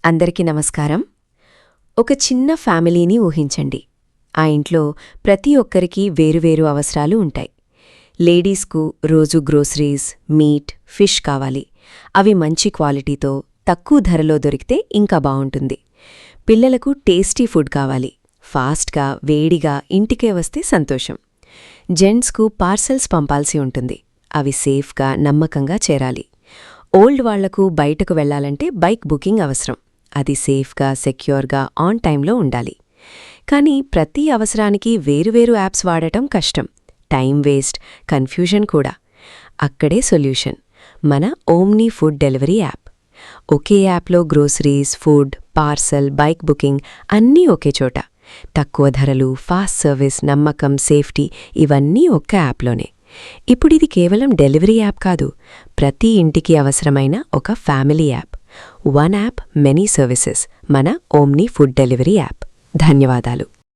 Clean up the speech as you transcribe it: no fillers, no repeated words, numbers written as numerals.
అందరికీ నమస్కారం. ఒక చిన్న ఫ్యామిలీని ఊహించండి. ఆ ఇంట్లో ప్రతి ఒక్కరికి వేరువేరు అవసరాలు ఉంటాయి. లేడీస్కు రోజు గ్రోసరీస్, మీట్, ఫిష్ కావాలి. అవి మంచి క్వాలిటీతో, తక్కువ ధరలో దొరికితే ఇంకా బావుంటుంది. పిల్లలకు టేస్టీ ఫుడ్ కావాలి. ఫాస్ట్గా, వేడిగా ఇంటికే వస్తే సంతోషం. జెంట్స్కు పార్సెల్స్ పంపాల్సి ఉంటుంది. అవి సేఫ్గా, నమ్మకంగా చేరాలి. ఓల్డ్ వాళ్లకు బయటకు వెళ్లాలంటే బైక్ బుకింగ్ అవసరం. అది సేఫ్గా, సెక్యూర్గా, ఆన్ టైంలో ఉండాలి. కానీ ప్రతి అవసరానికి వేరువేరు యాప్స్ వాడటం కష్టం. టైం వేస్ట్, కన్ఫ్యూజన్ కూడా. అక్కడే సొల్యూషన్ మన ఓమ్నీ ఫుడ్ డెలివరీ యాప్. ఒకే యాప్లో groceries, food, parcel, bike booking అన్నీ ఒకే చోట. తక్కువ ధరలు, ఫాస్ట్ సర్వీస్, నమ్మకం, సేఫ్టీ ఇవన్నీ ఒక్క యాప్లోనే. ఇప్పుడిది కేవలం డెలివరీ యాప్ కాదు, ప్రతి ఇంటికి అవసరమైన ఒక family app. One app, many services. మన ఓమ్నీ ఫుడ్ డెలివరీ యాప్. ధన్యవాదాలు.